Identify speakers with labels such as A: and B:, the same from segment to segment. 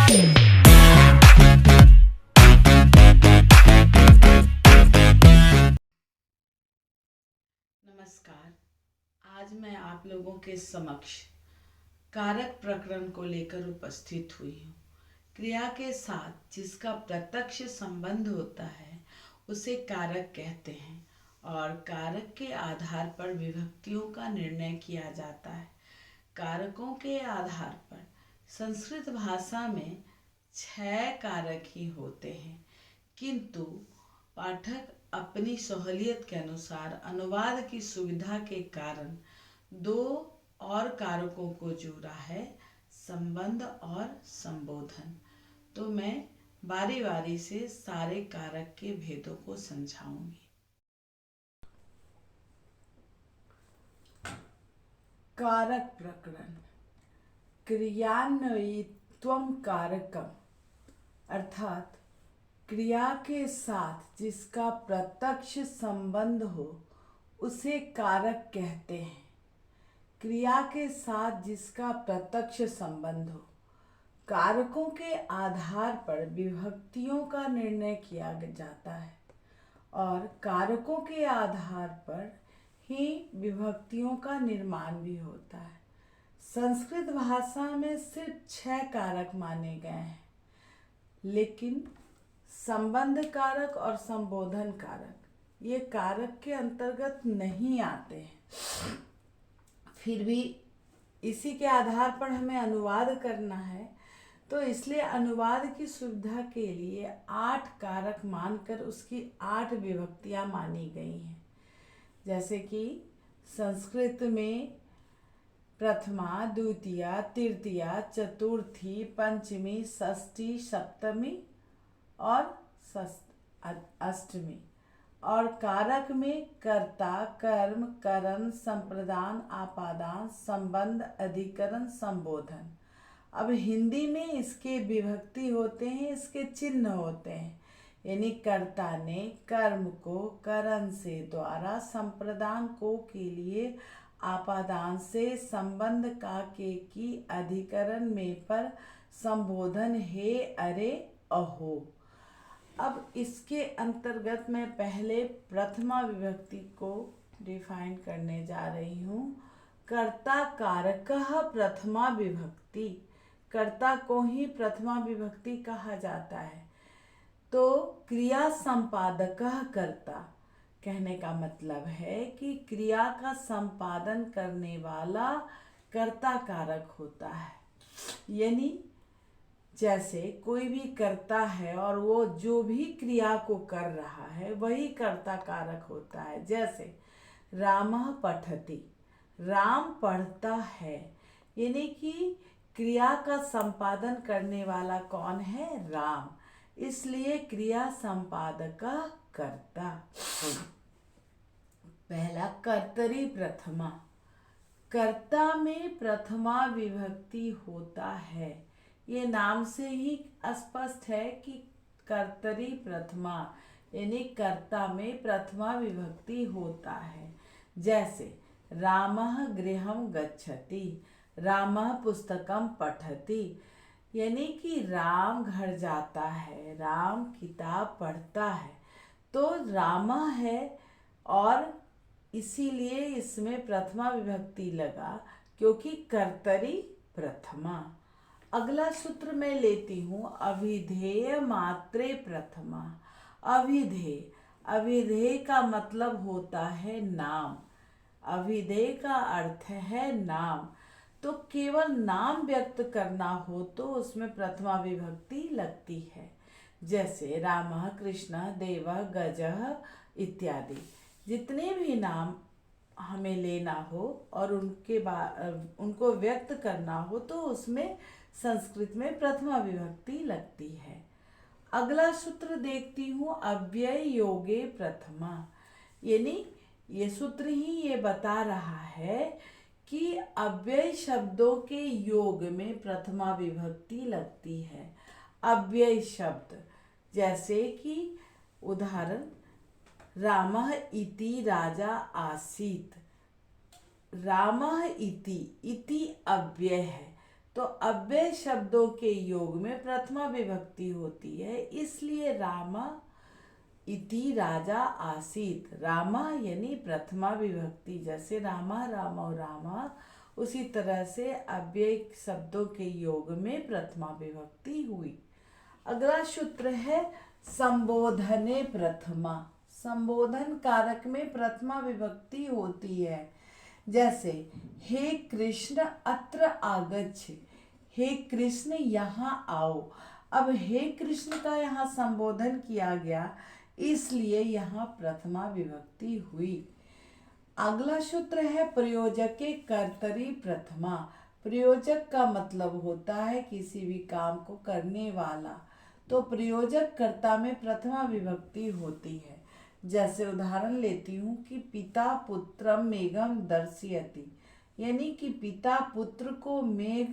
A: नमस्कार। आज मैं आप लोगों के समक्ष कारक प्रकरण को लेकर उपस्थित हुई हूँ। क्रिया के साथ जिसका प्रत्यक्ष संबंध होता है उसे कारक कहते हैं और कारक के आधार पर विभक्तियों का निर्णय किया जाता है। कारकों के आधार पर संस्कृत भाषा में 6 कारक ही होते हैं, किंतु पाठक अपनी सहूलियत के अनुसार अनुवाद की सुविधा के कारण 2 और कारकों को जोड़ा है, संबंध और संबोधन। तो मैं बारी बारी से सारे कारक के भेदों को समझाऊंगी। कारक प्रकरण। क्रियान्वयित्वम कारकम, अर्थात क्रिया के साथ जिसका प्रत्यक्ष संबंध हो उसे कारक कहते हैं। क्रिया के साथ जिसका प्रत्यक्ष संबंध हो। कारकों के आधार पर विभक्तियों का निर्णय किया जाता है और कारकों के आधार पर ही विभक्तियों का निर्माण भी होता है। संस्कृत भाषा में सिर्फ 6 कारक माने गए हैं, लेकिन संबंध कारक और संबोधन कारक ये कारक के अंतर्गत नहीं आते हैं। फिर भी इसी के आधार पर हमें अनुवाद करना है, तो इसलिए अनुवाद की सुविधा के लिए 8 कारक मानकर उसकी 8 विभक्तियां मानी गई हैं। जैसे कि संस्कृत में प्रथमा, द्वितीया, तृतीया, चतुर्थी, पंचमी, षष्ठी, सप्तमी और अष्टमी। और कारक में कर्ता, कर्म, करण, संप्रदान, आपादान, संबंध, अधिकरण, संबोधन। अब हिंदी में इसके विभक्ति होते हैं, इसके चिन्ह होते हैं। यानी कर्ता ने कर्म को करण से द्वारा, संप्रदान को के लिए, आपादान से, संबंध का के की, अधिकरण में पर, संबोधन हे, अरे, अहो। अब इसके अंतर्गत मैं पहले प्रथमा विभक्ति को डिफाइन करने जा रही हूँ। कर्ता कारकः प्रथमा विभक्ति। कर्ता को ही प्रथमा विभक्ति कहा जाता है। तो क्रिया संपादकः कर्ता कहने का मतलब है कि क्रिया का संपादन करने वाला कर्ता कारक होता है। यानी जैसे कोई भी कर्ता है और वो जो भी क्रिया को कर रहा है वही कर्ता कारक होता है। जैसे रामः पठति, राम पढ़ता है, यानी कि क्रिया का संपादन करने वाला कौन है? राम। इसलिए क्रिया संपादक कर्ता। पहला कर्तरी प्रथमा। कर्ता में प्रथमा विभक्ति होता है। ये नाम से ही स्पष्ट है कि कर्तरी प्रथमा यानी कर्ता में प्रथमा विभक्ति होता है। जैसे रामः गृहं गच्छति, रामः पुस्तकं पठति, यानी कि राम घर जाता है, राम किताब पढ़ता है। तो रामः है और इसीलिए इसमें प्रथमा विभक्ति लगा, क्योंकि कर्तरी प्रथमा। अगला सूत्र मैं लेती हूँ अभिधेय मात्रे प्रथमा। अभिधेय, अभिधेय का मतलब होता है नाम। अभिधेय का अर्थ है नाम। तो केवल नाम व्यक्त करना हो तो उसमें प्रथमा विभक्ति लगती है। जैसे रामः, कृष्णः, देवः, गजः इत्यादि। जितने भी नाम हमें लेना हो और उनको व्यक्त करना हो तो उसमें संस्कृत में प्रथमा विभक्ति लगती है। अगला सूत्र देखती हूँ अव्यय योगे प्रथमा। यानी ये सूत्र ही ये बता रहा है कि अव्यय शब्दों के योग में प्रथमा विभक्ति लगती है। अव्यय शब्द जैसे कि उदाहरण रामः इति राजा आसीत्। रामः इति, इति अव्यय है तो अव्यय शब्दों के योग में प्रथमा विभक्ति होती है, इसलिए रामा इति राजा आसीत। रामा यानी प्रथमा विभक्ति, जैसे रामा रामौ रामा, उसी तरह से अव्यय शब्दों के योग में प्रथमा विभक्ति हुई। अगला सूत्र है संबोधने प्रथमा। संबोधन कारक में प्रथमा विभक्ति होती है, जैसे हे कृष्ण अत्र आगच्छ, हे कृष्ण यहाँ आओ। अब हे कृष्ण का यहाँ संबोधन किया गया, इसलिए यहाँ प्रथमा विभक्ति हुई। अगला सूत्र है प्रयोजके कर्तरी प्रथमा। प्रयोजक का मतलब होता है किसी भी काम को करने वाला, तो प्रयोजक कर्ता में प्रथमा विभक्ति होती है। जैसे उदाहरण लेती हूँ कि पिता पुत्रम मेघम दर्शयति, यानी कि पिता पुत्र को मेघ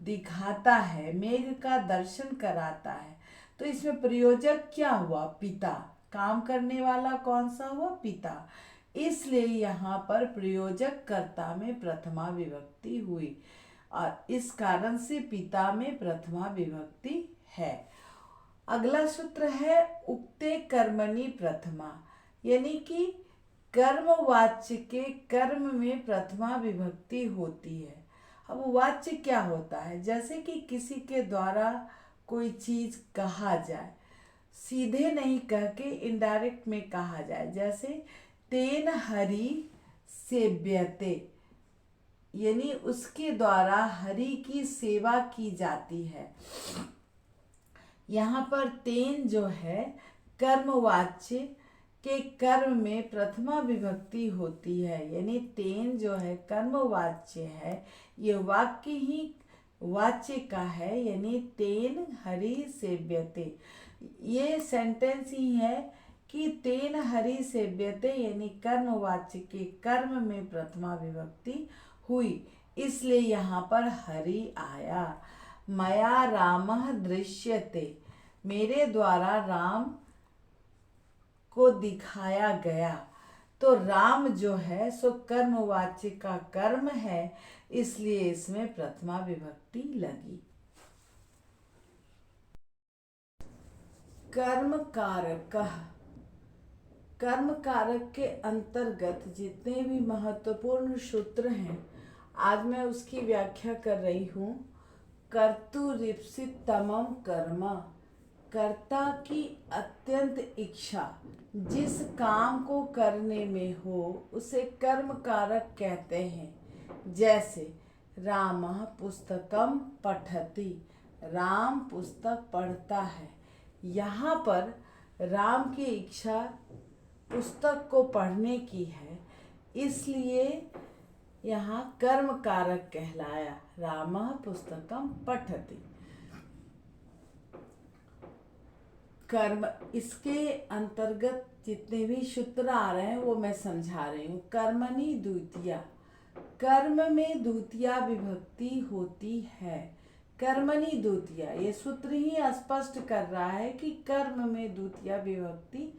A: दिखाता है, मेघ का दर्शन कराता है। तो इसमें प्रयोजक क्या हुआ? पिता। काम करने वाला कौन सा हुआ? पिता। इसलिए यहाँ पर प्रयोजक कर्ता में प्रथमा विभक्ति हुई और इस कारण से पिता में प्रथमा विभक्ति है। अगला सूत्र है उक्ते कर्मणि प्रथमा, यानी कि कर्मवाच्य के कर्म में प्रथमा विभक्ति होती है। अब वाच्य क्या होता है? जैसे कि किसी के द्वारा कोई चीज कहा जाए, सीधे नहीं कह के इनडायरेक्ट में कहा जाए, जैसे तेन हरि सेव्यते, यानी उसके द्वारा हरि की सेवा की जाती है। यहाँ पर तेन जो है कर्मवाच्य के कर्म में प्रथमा विभक्ति होती है, यानी तेन जो है कर्मवाच्य है, ये वाक्य ही वाच्य का है, यानी तेन हरि सेव्यते। ये सेंटेंस ही है कि तेन हरि सेव्यते, यानी कर्मवाच्य के कर्म में प्रथमा विभक्ति हुई, इसलिए यहाँ पर हरि आया। मया रामः दृश्यते, मेरे द्वारा राम को दिखाया गया। तो राम जो है सो कर्मवाच्य का कर्म है, इसलिए इसमें प्रथमा विभक्ति लगी। कर्म कारक, कर्म कारक के अंतर्गत जितने भी महत्वपूर्ण सूत्र हैं, आज मैं उसकी व्याख्या कर रही हूँ। कर्तुरीप्सितमं कर्म, कर्ता की अत्यंत इच्छा जिस काम को करने में हो उसे कर्म कारक कहते हैं। जैसे रामः पुस्तकम पठति, राम पुस्तक पढ़ता है। यहाँ पर राम की इच्छा पुस्तक को पढ़ने की है, इसलिए यहाँ कर्म कारक कहलाया। रामः पुस्तकम पठति, कर्म। इसके अंतर्गत जितने भी सूत्र आ रहे हैं वो मैं समझा रही हूँ। कर्मणि द्वितीया, कर्म में द्वितीया विभक्ति होती है। कर्मणि द्वितीया, ये सूत्र ही स्पष्ट कर रहा है कि कर्म में द्वितीया विभक्ति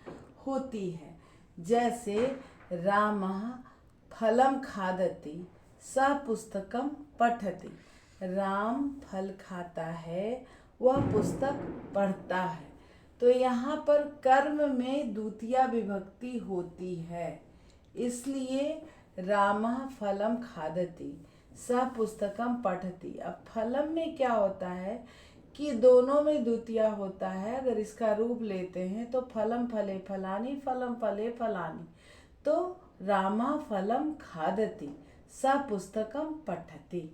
A: होती है। जैसे रामः फलम खादति स पुस्तकम पठति, राम फल खाता है, वह पुस्तक पढ़ता है। तो यहाँ पर कर्म में द्वितीया विभक्ति होती है, इसलिए रामः फलम खादति स पुस्तकम पठति। अब फलम में क्या होता है कि दोनों में द्वितीया होता है। अगर इसका रूप लेते हैं तो फलम फले फलानि, फलम फले फलानि, तो रामा फलम खादति स पुस्तकम पठति।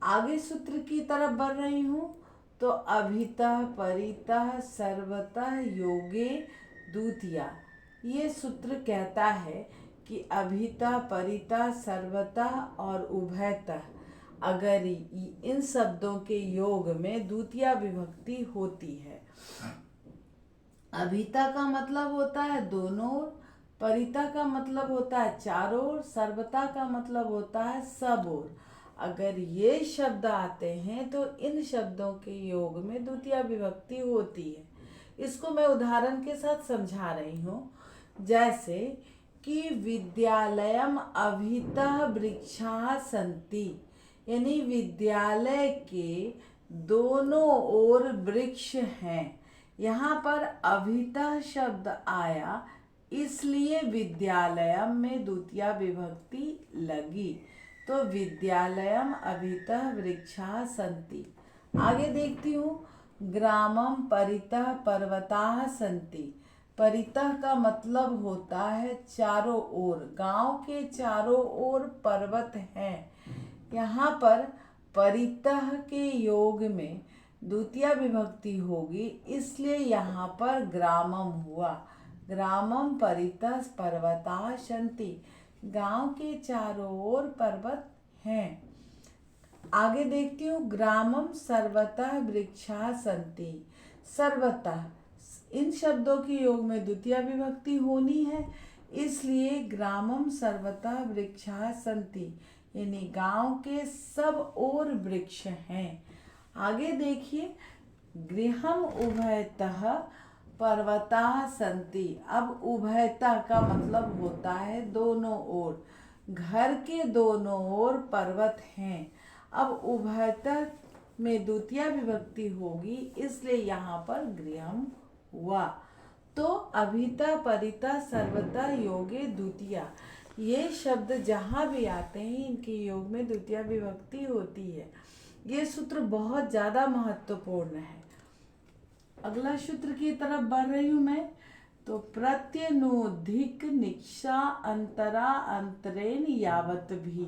A: आगे सूत्र की तरफ बढ़ रही हूँ तो अभितः परितः सर्वतः योगे द्वितीया, ये सूत्र कहता है कि अभितः परितः सर्वतः और उभयतः, अगर इन शब्दों के योग में द्वितीया विभक्ति होती है। अभिता का मतलब होता है दोनों ओर, परिता का मतलब होता है चारों ओर, सर्वता का मतलब होता है सब ओर। अगर ये शब्द आते हैं तो इन शब्दों के योग में द्वितीया विभक्ति होती है। इसको मैं उदाहरण के साथ समझा रही हूँ। जैसे कि विद्यालयम अभितः वृक्षाः सन्ति, यानी विद्यालय के दोनों ओर वृक्ष हैं। यहाँ पर अभितः शब्द आया, इसलिए विद्यालयम में द्वितीया विभक्ति लगी। तो विद्यालयम अभितः वृक्षाः सन्ति। आगे देखती हूँ, ग्रामम परितः पर्वताः सन्ति। परितः का मतलब होता है चारों ओर, गांव के चारों ओर पर्वत हैं। यहाँ पर परितः के योग में द्वितीया विभक्ति होगी, इसलिए यहाँ पर ग्रामम हुआ। ग्रामम परितः पर्वताः सन्ति। गांव के चारों ओर पर्वत हैं। आगे देखती हूँ, ग्रामम सर्वतः वृक्षाः सन्ति। सर्वतः, इन शब्दों के योग में द्वितीया विभक्ति होनी है, इसलिए ग्रामम सर्वतः वृक्षाः सन्ति, यानी गांव के सब ओर वृक्ष हैं। आगे देखिए, गृहम उभयतः पर्वताः सन्ति। अब उभयतः का मतलब होता है दोनों ओर, घर के दोनों ओर पर्वत हैं। अब उभयतः में द्वितीया विभक्ति होगी, इसलिए यहाँ पर गृहम हुआ। तो अभितः परितः सर्वतः योगे द्वितीया, ये शब्द जहाँ भी आते हैं इनके योग में द्वितीया विभक्ति होती है। ये सूत्र बहुत ज़्यादा महत्वपूर्ण है। अगला सूत्र की तरफ बढ़ रही हूँ मैं। तो प्रत्यनुधिक निक्षा अंतरा अंतरेण यावत भी।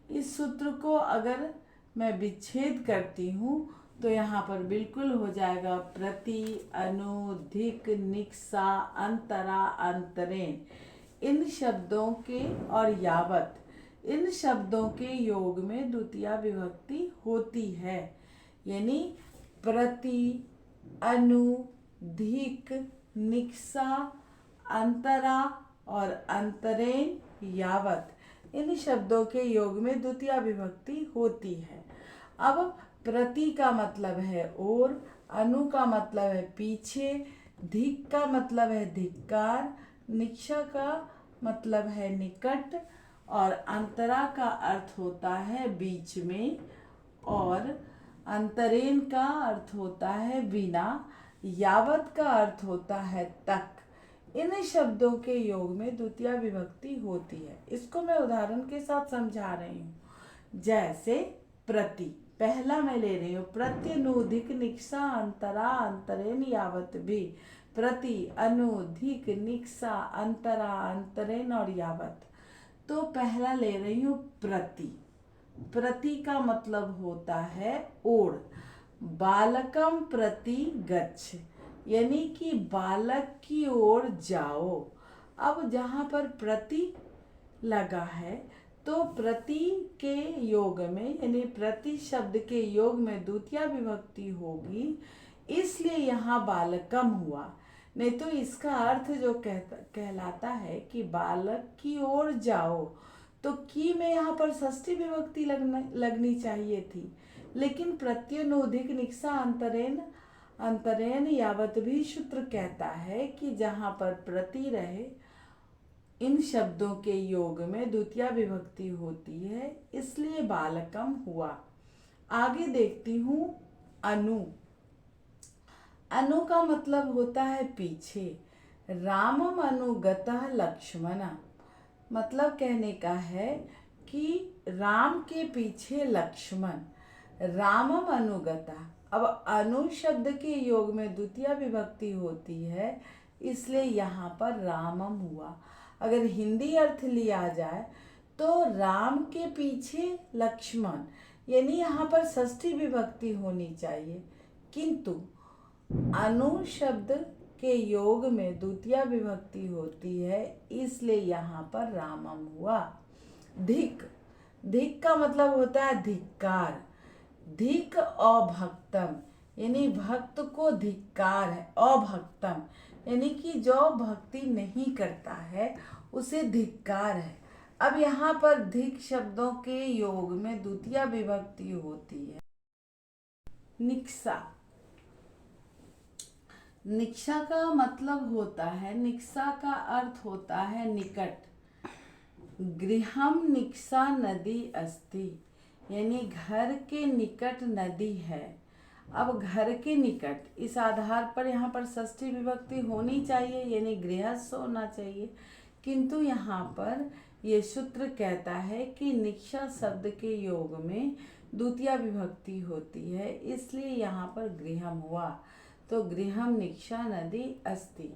A: इस सूत्र को अगर मैं विच्छेद करती हूँ तो यहाँ पर बिल्कुल हो जाएगा प्रति अनुधिक निक्षा अंतरा अंतरेण। इन शब्दों के और यावत, इन शब्दों के योग में द्वितीया विभक्ति होती है, यानी प्रति अनुधिक निक्षा अंतरा और अंतरेण यावत, इन शब्दों के योग में द्वितीया विभक्ति होती है। अब प्रति का मतलब है और, अनु का मतलब है पीछे, धिक का मतलब है धिक्कार, निक्षा का मतलब है निकट, और अंतरा का अर्थ होता है बीच में, और अंतरेण का अर्थ होता है बिना, यावत का अर्थ होता है तक। इन शब्दों के योग में द्वितीया विभक्ति होती है। इसको मैं उदाहरण के साथ समझा रही हूँ। जैसे प्रति, पहला मैं ले रही हूँ, प्रत्यनुधिक निक्षा अंतरा अंतरेण यावत भी। प्रति, अनुधिक, निक्षा, अंतरा, अंतरेण और यावत। तो पहला ले रही हूँ प्रति। प्रति का मतलब होता है ओर। बालकम प्रति गच्छ, यानी कि बालक की ओर जाओ। अब जहाँ पर प्रति लगा है तो प्रति के योग में, यानी प्रति शब्द के योग में द्वितीया विभक्ति होगी, इसलिए यहाँ बालकम हुआ। नहीं तो इसका अर्थ जो कहलाता है कि बालक की ओर जाओ, तो की में यहाँ पर षष्ठी विभक्ति लगनी चाहिए थी, लेकिन प्रत्यनुधिक निक्षा अंतरेण अंतरेण यावत भी सूत्र कहता है कि जहाँ पर प्रति रहे इन शब्दों के योग में द्वितीया विभक्ति होती है, इसलिए बालकम हुआ। आगे देखती हूँ अनु। अनु का मतलब होता है पीछे। रामम अनुगतः लक्ष्मण, मतलब कहने का है कि राम के पीछे लक्ष्मण। रामम अनुगतः, अब अनु शब्द के योग में द्वितीया विभक्ति होती है, इसलिए यहाँ पर रामम हुआ। अगर हिंदी अर्थ लिया जाए तो राम के पीछे लक्ष्मण, यानी यहाँ पर षष्ठी विभक्ति होनी चाहिए, किंतु अनु शब्द के योग में द्वितीया विभक्ति होती है, इसलिए यहाँ पर रामम हुआ। धिक, धिक का मतलब होता है धिक्कार। धिक अभक्तम, यानी भक्त को धिक्कार है। अभक्तम यानी कि जो भक्ति नहीं करता है उसे धिक्कार है। अब यहाँ पर धिक शब्दों के योग में द्वितीया विभक्ति होती है। निक्षा, निक्षा का मतलब होता है, निक्षा का अर्थ होता है निकट। गृहम निक्षा नदी अस्ति, यानी घर के निकट नदी है। अब घर के निकट इस आधार पर यहाँ पर षष्ठी विभक्ति होनी चाहिए, यानी गृहस्थ होना चाहिए, किंतु यहाँ पर ये सूत्र कहता है कि निक्षा शब्द के योग में द्वितीय विभक्ति होती है, इसलिए यहाँ पर गृहम हुआ। तो गृहम निक्षा नदी अस्ति।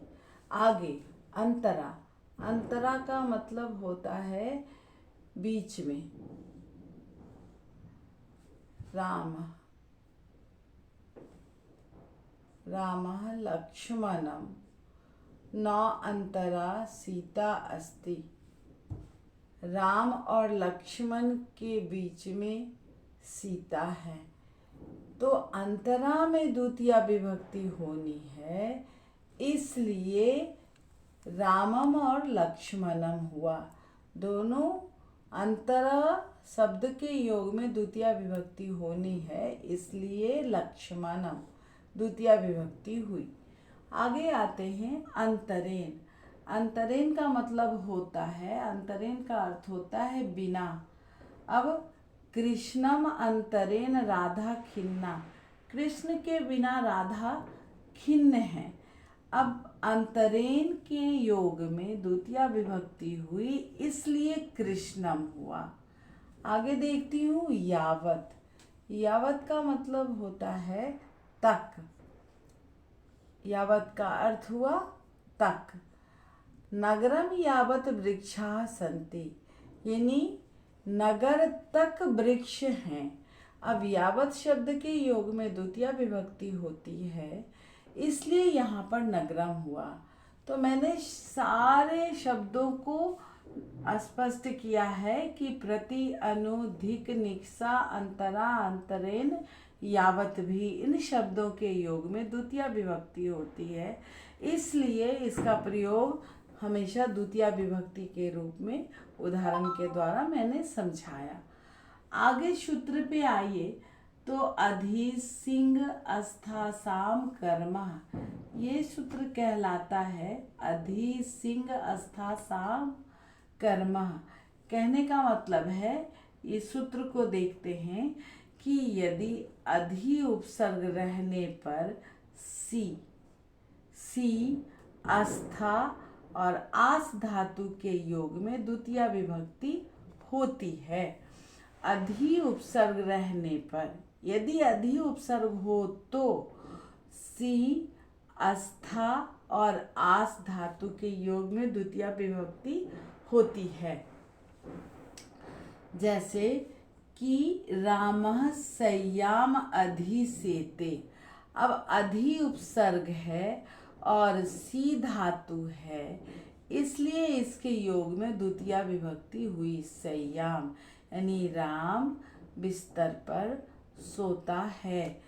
A: आगे अंतरा। अंतरा का मतलब होता है बीच में। रामः लक्ष्मणं न अंतरा सीता अस्ति। राम और लक्ष्मण के बीच में सीता है। तो अंतरा में द्वितीय विभक्ति होनी है, इसलिए रामम और लक्ष्मणम हुआ। दोनों अंतरा शब्द के योग में द्वितीय विभक्ति होनी है, इसलिए लक्ष्मणम द्वितीय विभक्ति हुई। आगे आते हैं अंतरेन। अंतरेन का मतलब होता है, अंतरेन का अर्थ होता है बिना। अब कृष्णम अंतरेन राधा खिन्ना। कृष्ण के बिना राधा खिन्न है। अब अंतरेन के योग में द्वितीय विभक्ति हुई, इसलिए कृष्णम हुआ। आगे देखती हूँ यावत। यावत का मतलब होता है तक। यावत का अर्थ हुआ तक। नगरम यावत वृक्षाः सन्ति, यानी नगर तक वृक्ष हैं। अब यावत शब्द के योग में द्वितीय विभक्ति होती है, इसलिए यहाँ पर नगरम हुआ। तो मैंने सारे शब्दों को स्पष्ट किया है कि प्रति, अनु, धिक, निक्सा, अंतरा, अंतरेन, यावत भी इन शब्दों के योग में द्वितीय विभक्ति होती है, इसलिए इसका प्रयोग हमेशा द्वितीय विभक्ति के रूप में उदाहरण के द्वारा मैंने समझाया। आगे सूत्र पे आइए तो अधि सिंह अस्था साम कर्मा, ये सूत्र कहलाता है अधि सिंह अस्था साम कर्मा। कहने का मतलब है, इस सूत्र को देखते हैं कि यदि अधि उपसर्ग रहने पर सी आस्था और आस धातु के योग में द्वितीय विभक्ति होती है। अधि उपसर्ग रहने पर, यदि अधि उपसर्ग हो तो सी, आस्था और आस धातु के योग में द्वितीय विभक्ति होती है। जैसे कि रामः सय्याम अधि सेते। अब अधि उपसर्ग है और सी धातु है, इसलिए इसके योग में द्वितीय विभक्ति हुई सय्याम, यानी राम बिस्तर पर सोता है।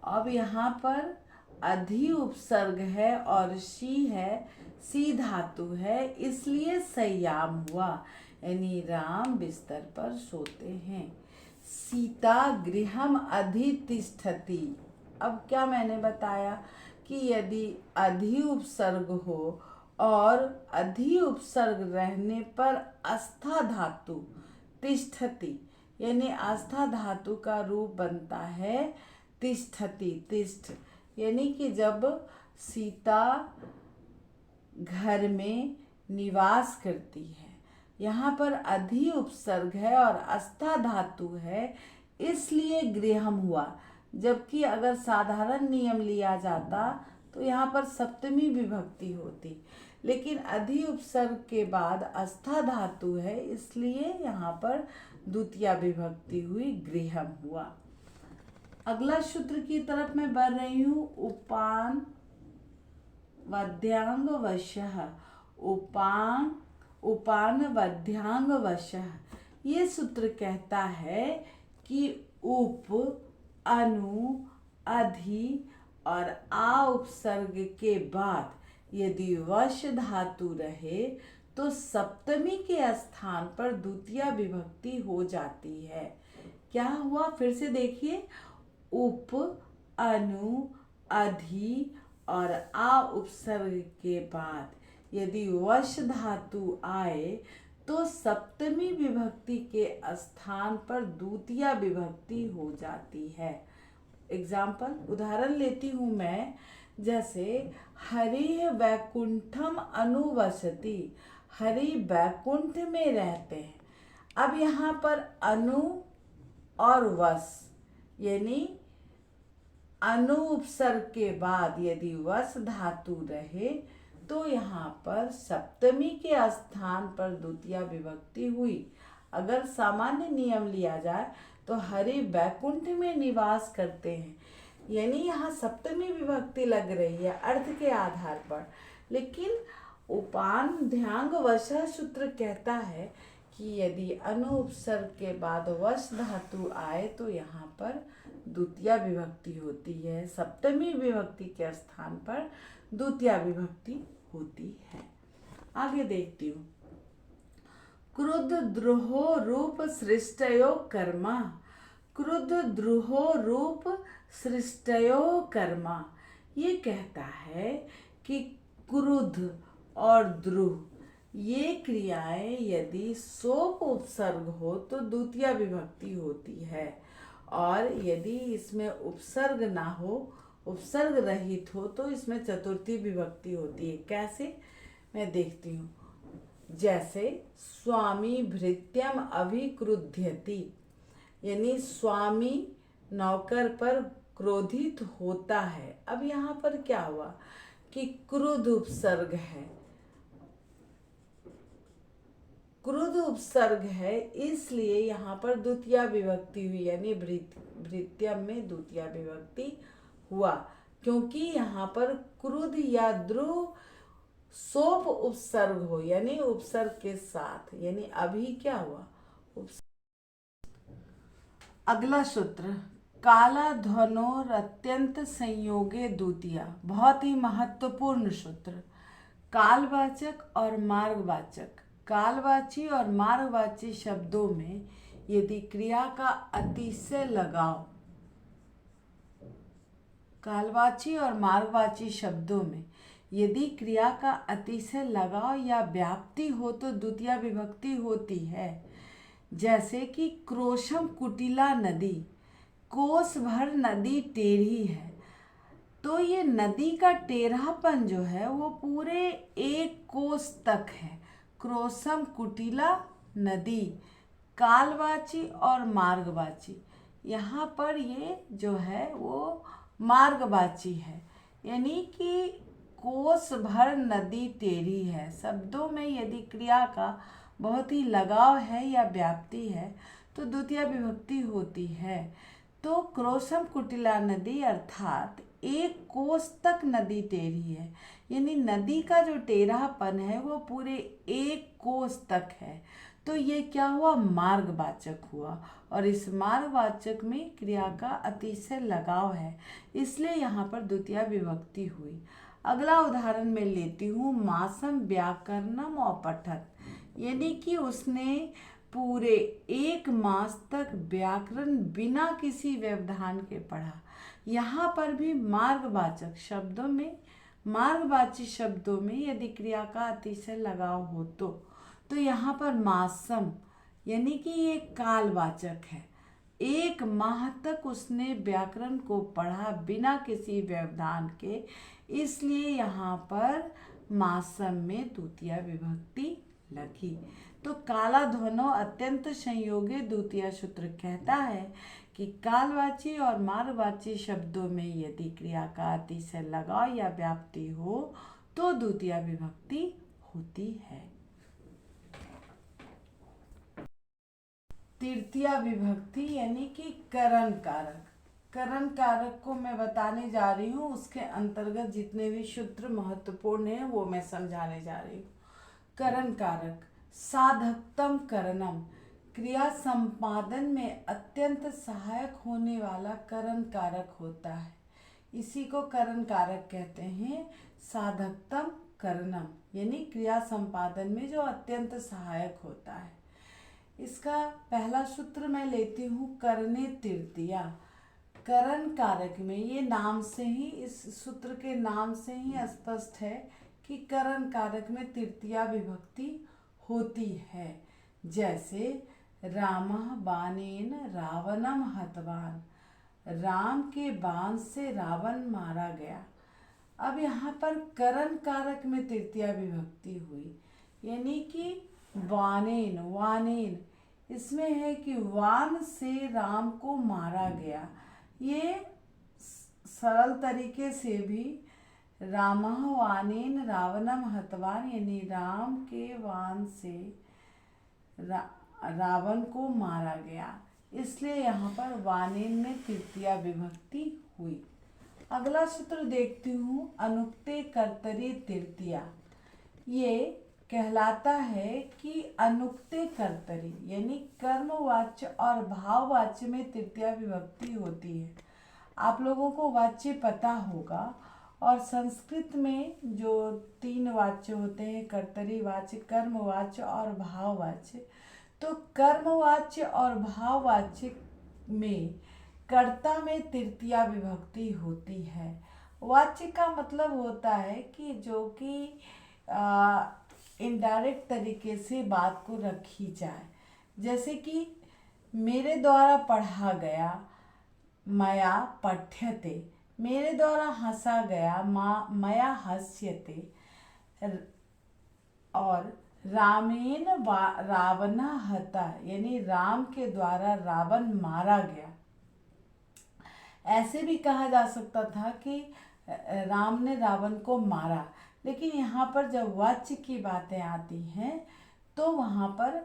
A: अब यहाँ पर अधि उपसर्ग है और सी है, सी धातु है, इसलिए सय्याम हुआ, यानी राम बिस्तर पर सोते हैं। सीता गृहम अधितिष्ठति। अब क्या मैंने बताया कि यदि अधि उपसर्ग हो और अधि उपसर्ग रहने पर आस्था धातु तिष्ठति, यानी आस्था धातु का रूप बनता है तिष्ठति, तिष्ठ, यानी कि जब सीता घर में निवास करती है। यहाँ पर अधि उपसर्ग है और आस्था धातु है, इसलिए गृहम हुआ। जबकि अगर साधारण नियम लिया जाता तो यहाँ पर सप्तमी विभक्ति होती, लेकिन अधि उपसर्ग के बाद आस्था धातु है, इसलिए यहाँ पर द्वितीय विभक्ति हुई, गृहम हुआ। अगला सूत्र की तरफ मैं बढ़ रही हूँ। उपान वध्यांग वशः। उपान वध्यांग वशः, ये सूत्र कहता है कि उप, अनु, अधि और आ उपसर्ग के बाद यदि वश धातु रहे तो सप्तमी के स्थान पर द्वितीय विभक्ति हो जाती है। क्या हुआ, फिर से देखिए। उप, अनु, अधि और आ उपसर्ग के बाद यदि वश धातु आए तो सप्तमी विभक्ति के स्थान पर द्वितीया विभक्ति हो जाती है। एग्जाम्पल उदाहरण लेती हूँ मैं, जैसे हरि वैकुंठम अनुवसति, हरि वैकुंठ में रहते हैं। अब यहाँ पर अनु और वस, यानी अनु उपसर्ग के बाद यदि वस धातु रहे तो यहाँ पर सप्तमी के स्थान पर द्वितीया विभक्ति हुई। अगर सामान्य नियम लिया जाए तो हरि वैकुंठ में निवास करते हैं, यानी यहाँ सप्तमी विभक्ति लग रही है अर्थ के आधार पर, लेकिन उपाध्यांग वशः सूत्र कहता है कि यदि अनु उपसर्ग के बाद वश धातु आए तो यहाँ पर द्वितीया विभक्ति होती है, सप्तमी विभक्ति के स्थान पर द्वितीया विभक्ति होती है। आगे देखती हूँ, क्रुद्ध द्रोहो रूप सृष्टयो कर्मा, क्रुद्ध द्रोहो रूप सृष्टयो कर्मा, ये कहता है कि क्रुद्ध और द्रुह ये क्रियाएं यदि सोप उपसर्ग हो तो द्वितीया विभक्ति होती है, और यदि इसमें उपसर्ग ना हो, उपसर्ग रहित हो, तो इसमें चतुर्थी विभक्ति होती है। कैसे, मैं देखती हूँ, जैसे स्वामी भृत्यम अभिक्रुध्यति, यानी स्वामी नौकर पर क्रोधित होता है। अब यहाँ पर क्या हुआ कि क्रुद्ध उपसर्ग है, क्रुद्ध उपसर्ग है, इसलिए यहाँ पर द्वितीया विभक्ति हुई, यानी भृत्यम में द्वितीया विभक्ति हुआ, क्योंकि यहाँ पर क्रुद्ध या द्रुह सोप उपसर्ग हो, यानी उपसर्ग के साथ, यानी अभी क्या हुआ अगला सूत्र, काला ध्वनोर अत्यंत संयोगे द्वितीया, बहुत ही महत्वपूर्ण सूत्र। कालवाचक और मार्गवाचक, कालवाची और मार्गवाची शब्दों में यदि क्रिया का अतिशय लगाव, कालवाची और मार्गवाची शब्दों में यदि क्रिया का अतिशय लगाव या व्याप्ति हो तो द्वितीया विभक्ति होती है। जैसे कि क्रोशम कुटिला नदी, कोस भर नदी टेढ़ी है, तो ये नदी का टेढ़ापन जो है वो पूरे एक कोस तक है। क्रोशम कुटिला नदी, कालवाची और मार्गवाची, यहाँ पर ये जो है वो मार्गवाची है, यानी कि कोस भर नदी टेढ़ी है। शब्दों में यदि क्रिया का बहुत ही लगाव है या व्याप्ति है तो द्वितीया विभक्ति होती है। तो क्रोशम कुटिला नदी अर्थात एक कोस तक नदी टेढ़ी है, यानी नदी का जो टेढ़ापन है वो पूरे एक कोस तक है, तो ये क्या हुआ, मार्गवाचक हुआ, और इस मार्गवाचक में क्रिया का अतिशय लगाव है, इसलिए यहाँ पर द्वितीया विभक्ति हुई। अगला उदाहरण मैं लेती हूँ, मासम व्याकरणम और पठत, यानी कि उसने पूरे एक मास तक व्याकरण बिना किसी व्यवधान के पढ़ा। यहाँ पर भी मार्गवाचक शब्दों में, मार्गवाची शब्दों में यदि क्रिया का अतिशय लगाव हो तो यहाँ पर मासम, यानी कि ये कालवाचक है, एक माह तक उसने व्याकरण को पढ़ा बिना किसी व्यवधान के, इसलिए यहाँ पर मासम में द्वितीया विभक्ति लगी। तो काला ध्वनो अत्यंत संयोगी द्वितीया सूत्र कहता है कि कालवाची और मार्गवाची शब्दों में यदि क्रिया का अतिशय लगाव या व्याप्ति हो तो द्वितीया विभक्ति होती है। तृतीया विभक्ति यानी कि करण कारक, करण कारक को मैं बताने जा रही हूँ, उसके अंतर्गत जितने भी सूत्र महत्वपूर्ण हैं वो मैं समझाने जा रही हूँ। करण कारक, साधकतम करणम, क्रिया संपादन में अत्यंत सहायक होने वाला करण कारक होता है, इसी को करण कारक कहते हैं। साधकतम करणम यानी क्रिया संपादन में जो अत्यंत सहायक होता है। इसका पहला सूत्र मैं लेती हूँ, करने तृतीया। करण कारक में ये नाम से ही, इस सूत्र के नाम से ही स्पष्ट है कि करण कारक में तृतीया विभक्ति होती है। जैसे रामः बाणेन रावणम हतवान, राम के बाण से रावण मारा गया। अब यहाँ पर करण कारक में तृतीया विभक्ति हुई, यानी कि वानेन, वानेन इसमें है कि वान से राम को मारा गया। ये सरल तरीके से भी रामः वानेन रावणम हतवान, यानी राम के वान से रावण को मारा गया, इसलिए यहाँ पर वानेन में तृतीया विभक्ति हुई। अगला सूत्र देखती हूँ, अनुक्ते कर्तरी तृतीया। ये कहलाता है कि अनुक्ते कर्तरी यानी कर्मवाच्य और भाववाच्य में तृतीया विभक्ति होती है। आप लोगों को वाच्य पता होगा, और संस्कृत में जो 3 वाच्य होते हैं, कर्तरी वाच्य, कर्मवाच्य और भाववाच्य, तो कर्मवाच्य और भाववाच्य में कर्ता में तृतीया विभक्ति होती है। वाच्य का मतलब होता है कि जो कि इनडायरेक्ट तरीके से बात को रखी जाए। जैसे कि मेरे द्वारा पढ़ा गया, मया पठ्यते, मेरे द्वारा हंसा गया, मया हस्यते, और रामेण रावणः हतः, यानी राम के द्वारा रावण मारा गया। ऐसे भी कहा जा सकता था कि राम ने रावण को मारा, लेकिन यहाँ पर जब वाच्य की बातें आती हैं तो वहाँ पर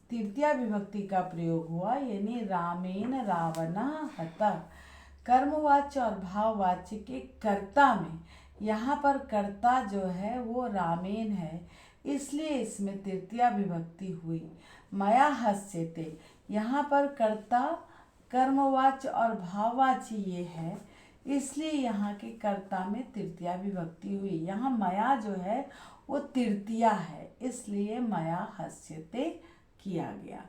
A: तृतीया विभक्ति का प्रयोग हुआ, यानी रामेण रावणः हतः। कर्मवाच्य और भाववाच्य के कर्ता में यहाँ पर कर्ता जो है वो रामेण है, इसलिए इसमें तृतीया विभक्ति हुई। मया हस्यते, यहाँ पर कर्ता कर्मवाच्य और भाववाच्य ये है, इसलिए यहाँ के कर्ता में तृतीया विभक्ति हुई। यहाँ मया जो है वो तृतीया है, इसलिए मया हस्यते किया गया।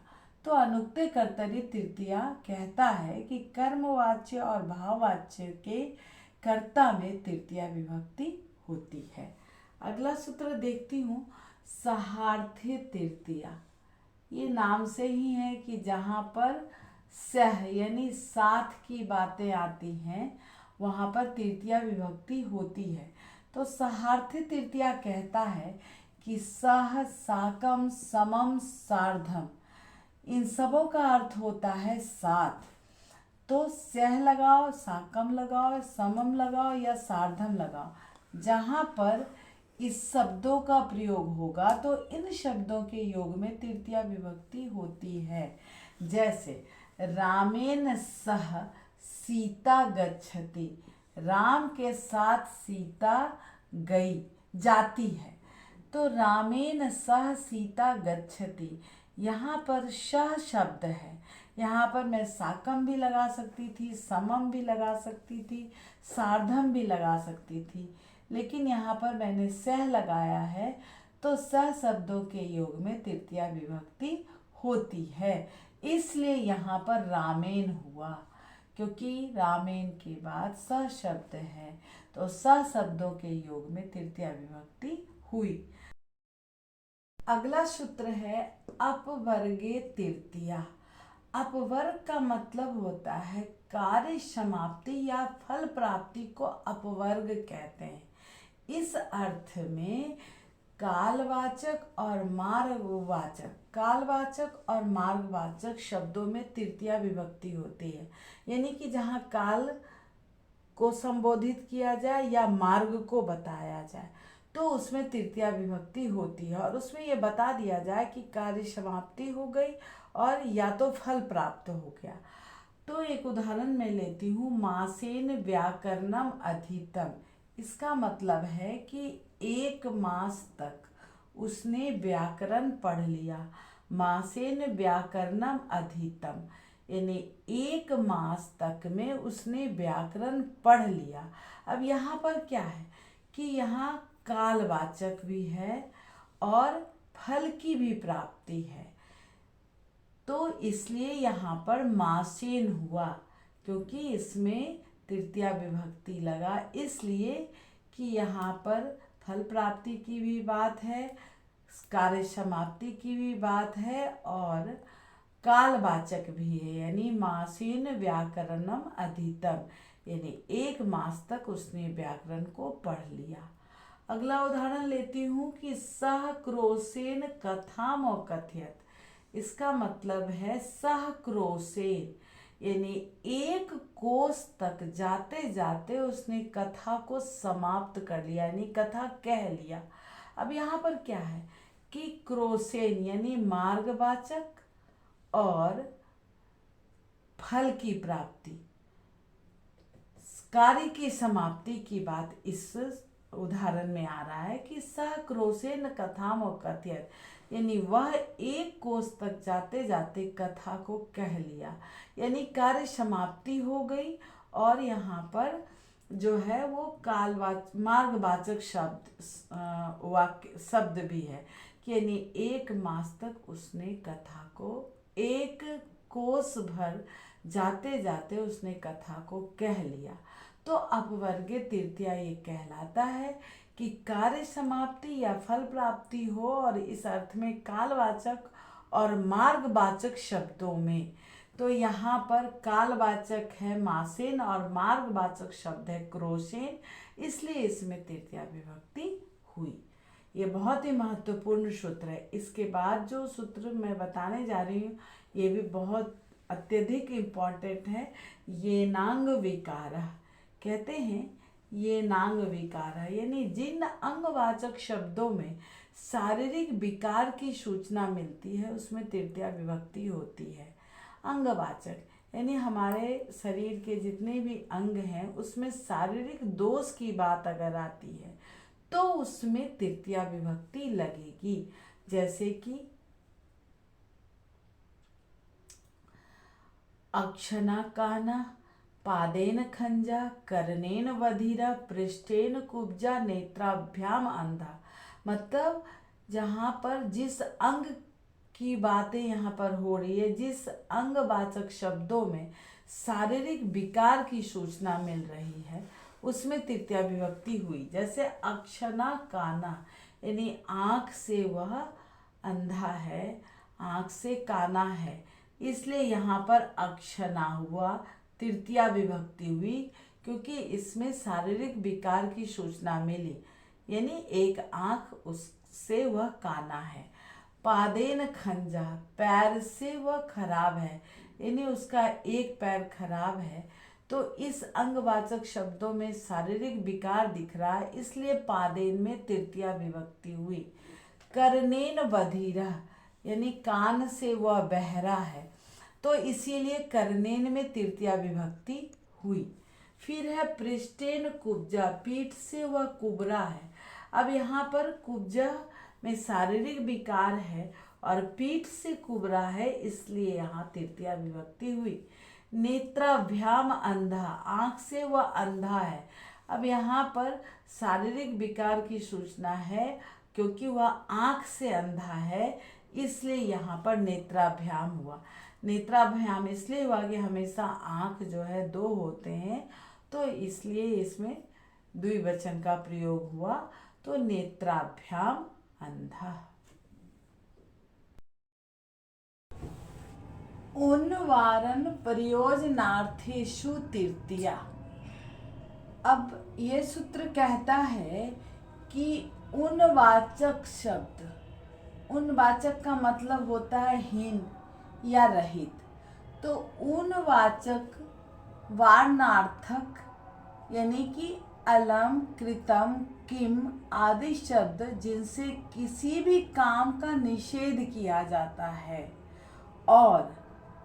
A: तो अनुक्ते कर्तरी तृतीया कहता है कि कर्मवाच्य और भाववाच्य के कर्ता में तृतीया विभक्ति होती है। अगला सूत्र देखती हूँ, सहार्थी तृतीया। ये नाम से ही है कि जहाँ पर सह यानी साथ की बातें आती हैं वहाँ पर तृतीया विभक्ति होती है। तो सहार्थी तृतीया कहता है कि सह, साकम, समम, सार्धम, इन सबों का अर्थ होता है साथ। तो सह लगाओ, साकम लगाओ, समम लगाओ या सार्धम लगाओ, जहाँ पर इस शब्दों का प्रयोग होगा तो इन शब्दों के योग में तृतीया विभक्ति होती है। जैसे रामेण सह सीता गच्छति, राम के साथ सीता गई, जाती है। तो रामेण सह सीता गच्छति, यहाँ पर सह शब्द है, यहाँ पर मैं साकम भी लगा सकती थी, समम भी लगा सकती थी, सार्धम भी लगा सकती थी, लेकिन यहाँ पर मैंने सह लगाया है, तो सह शब्दों के योग में तृतीया विभक्ति होती है, इसलिए यहाँ पर रामेण हुआ, क्योंकि रामेण के बाद स शब्द है, तो स शब्दों के योग में तृतीया विभक्ति हुई। अगला सूत्र है अपवर्गे तृतीया। अपवर्ग का मतलब होता है कार्य समाप्ति या फल प्राप्ति को अपवर्ग कहते हैं। इस अर्थ में कालवाचक और मार्गवाचक, कालवाचक और मार्गवाचक शब्दों में तृतीया विभक्ति होती है, यानी कि जहाँ काल को संबोधित किया जाए या मार्ग को बताया जाए तो उसमें तृतीया विभक्ति होती है, और उसमें ये बता दिया जाए कि कार्य समाप्ति हो गई और या तो फल प्राप्त हो गया। तो एक उदाहरण मैं लेती हूँ, मासेन व्याकरणम अधीतम। इसका मतलब है कि 1 मास तक उसने व्याकरण पढ़ लिया। मासेन व्याकरणम अधीतम, यानी 1 मास तक में उसने व्याकरण पढ़ लिया। अब यहाँ पर क्या है कि यहाँ कालवाचक भी है और फल की भी प्राप्ति है, तो इसलिए यहाँ पर मासेन हुआ, क्योंकि इसमें तृतीया विभक्ति लगा, इसलिए कि यहाँ पर फल प्राप्ति की भी बात है, कार्य समाप्ति की भी बात है और कालवाचक भी है, यानी मासीन व्याकरणम अधीतम, यानी 1 मास तक उसने व्याकरण को पढ़ लिया। अगला उदाहरण लेती हूँ कि सह क्रोसेन कथाम कथयत। इसका मतलब है सह क्रोसेन, यानी 1 कोस तक जाते जाते उसने कथा को समाप्त कर लिया, यानी कथा कह लिया। अब यहाँ पर क्या है कि क्रोसेन यानी मार्गवाचक और फल की प्राप्ति, कार्य की समाप्ति की बात इस उदाहरण में आ रहा है कि सह क्रोसेन कथाम और कथयत, यानी वह 1 कोस तक जाते जाते कथा को कह लिया, यानी कार्य समाप्ति हो गई। और यहाँ पर जो है वो मार्गवाचक शब्द वाक्य शब्द भी है कि यानी 1 मास तक उसने कथा को 1 कोस भर जाते जाते उसने कथा को कह लिया। तो अपवर्गे तृतीया ये कहलाता है कि कार्य समाप्ति या फल प्राप्ति हो और इस अर्थ में कालवाचक और मार्गवाचक शब्दों में। तो यहाँ पर कालवाचक है मासेन और मार्गवाचक शब्द है क्रोसेन, इसलिए इसमें तृतीया विभक्ति हुई। ये बहुत ही महत्वपूर्ण सूत्र है। इसके बाद जो सूत्र मैं बताने जा रही हूँ ये भी बहुत अत्यधिक इम्पॉर्टेंट है। ये नांग विकार कहते हैं, ये नांग विकार है, यानी जिन अंगवाचक शब्दों में शारीरिक विकार की सूचना मिलती है उसमें तृतीया विभक्ति होती है। अंगवाचक यानी हमारे शरीर के जितने भी अंग हैं उसमें शारीरिक दोष की बात अगर आती है तो उसमें तृतीया विभक्ति लगेगी। जैसे कि अक्षना काना, पादेन खंजा, करनेन वधिरा, पृष्ठेन कुब्जा, नेत्राभ्याम अंधा। मतलब जहाँ पर जिस अंग की बातें यहाँ पर हो रही है, जिस अंगवाचक शब्दों में शारीरिक विकार की सूचना मिल रही है उसमें तृतीया विभक्ति हुई। जैसे अक्षना काना यानी आँख से वह अंधा है, आँख से काना है, इसलिए यहाँ पर अक्षना हुआ, तृतीया विभक्ति हुई क्योंकि इसमें शारीरिक विकार की सूचना मिली, यानी 1 आँख उससे वह काना है। पादेन खंजा, पैर से वह खराब है, यानी उसका 1 पैर खराब है, तो इस अंगवाचक शब्दों में शारीरिक विकार दिख रहा है, इसलिए पादेन में तृतीया विभक्ति हुई। करनेन बधिरा यानी कान से वह बहरा है, तो इसीलिए करनेन में तृतीया विभक्ति हुई। फिर है पृष्ठेन कुब्जा, पीठ से वह कुबरा है। अब यहाँ पर कुब्जा में शारीरिक विकार है और पीठ से कुबरा है, इसलिए यहाँ तृतीया विभक्ति हुई। नेत्राभ्याम अंधा, आँख से वह अंधा है। अब यहाँ पर शारीरिक विकार की सूचना है क्योंकि वह आँख से अंधा है, इसलिए यहाँ पर नेत्राभ्याम हुआ। नेत्राभ्याम इसलिए हुआ कि हमेशा आँख जो है 2 होते हैं, तो इसलिए इसमें द्विवचन का प्रयोग हुआ, तो नेत्राभ्याम अंधा। उन्वारन प्रयोजनार्थेषु तृतीया। अब ये सूत्र कहता है कि उनवाचक शब्द, उनवाचक का मतलब होता है हीन या रहित, तो उनवाचक वारणार्थक यानी कि अलम, कृतम, किम आदि शब्द जिनसे किसी भी काम का निषेध किया जाता है और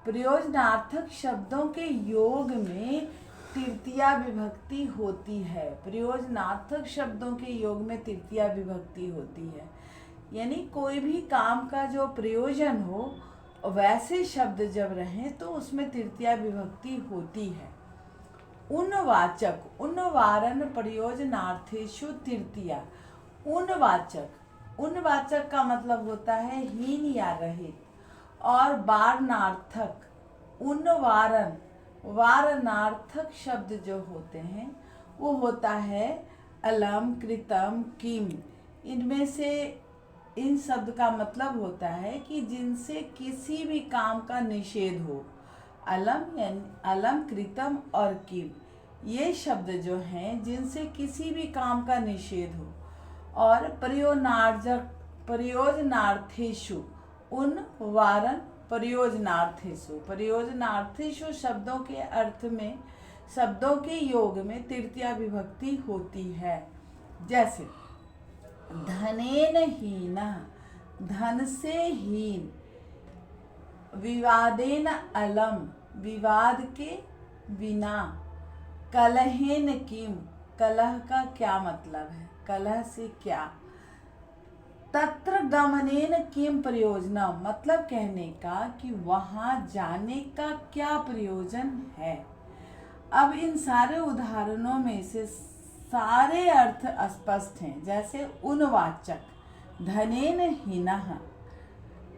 A: प्रयोजनार्थक शब्दों के योग में तृतीया विभक्ति होती है। प्रयोजनार्थक शब्दों के योग में तृतीया विभक्ति होती है, यानी कोई भी काम का जो प्रयोजन हो वैसे शब्द जब रहें तो उसमें तृतीया विभक्ति होती है। उनवाचक, उनवारन प्रयोजनार्थेषु तृतीया। उनवाचक, उनवाचक का मतलब होता है हीन या रहित, और वारणार्थक, उनवारन, वारणार्थक शब्द जो होते हैं वो होता है अलम, कृतम, किम। इनमें से इन शब्द का मतलब होता है कि जिनसे किसी भी काम का निषेध हो। अलम यानी अलम, कृतम और किम, ये शब्द जो हैं जिनसे किसी भी काम का निषेध हो। और प्रयोजनार्थेषु उन वारन प्रयोजनार्थेषु, प्रयोजनार्थेषु शब्दों के अर्थ में, शब्दों के योग में तृतीया विभक्ति होती है। जैसे धनेन हीनः, धन से हीन, विवादेन अलम, विवाद के बिना, कलहेन किम, कलह का क्या मतलब है, कलह से क्या, तत्र गमनेन किम प्रयोजनम, मतलब कहने का कि वहां जाने का क्या प्रयोजन है। अब इन सारे उदाहरणों में से सारे अर्थ स्पष्ट हैं। जैसे उनवाचक धनेन हीनः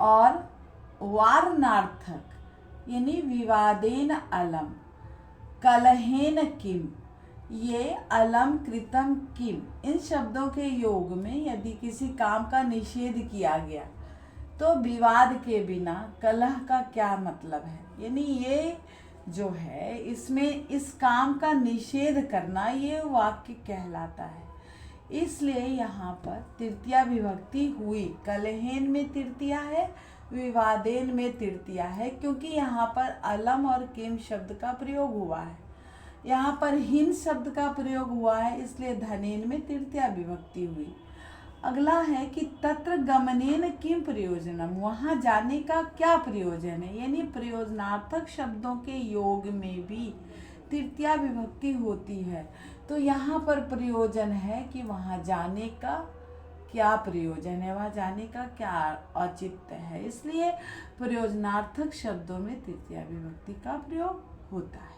A: और वारणार्थक यानी विवादेन अलम, कलहेन किम, ये अलम, कृतम, किम, इन शब्दों के योग में यदि किसी काम का निषेध किया गया तो विवाद के बिना कलह का क्या मतलब है। यानी ये जो है इसमें इस काम का निषेध करना ये वाक्य कहलाता है। इसलिए यहाँ पर तृतीया विभक्ति हुई। कलहेन में तृतीया है, विवादेन में तृतीया है, क्योंकि यहाँ पर अलम और किम शब्द का प्रयोग हुआ है। यहाँ पर हिन शब्द का प्रयोग हुआ है, इसलिए धनेन में तृतीया विभक्ति हुई। अगला है कि तत्र गमनेन किम प्रयोजनम, वहाँ जाने का क्या प्रयोजन है। यानी प्रयोजनार्थक शब्दों के योग में भी तृतीया विभक्ति होती है। तो यहाँ पर प्रयोजन है कि वहाँ जाने का क्या प्रयोजन है, वहाँ जाने का क्या औचित्य है, इसलिए प्रयोजनार्थक शब्दों में तृतीया विभक्ति का प्रयोग होता है।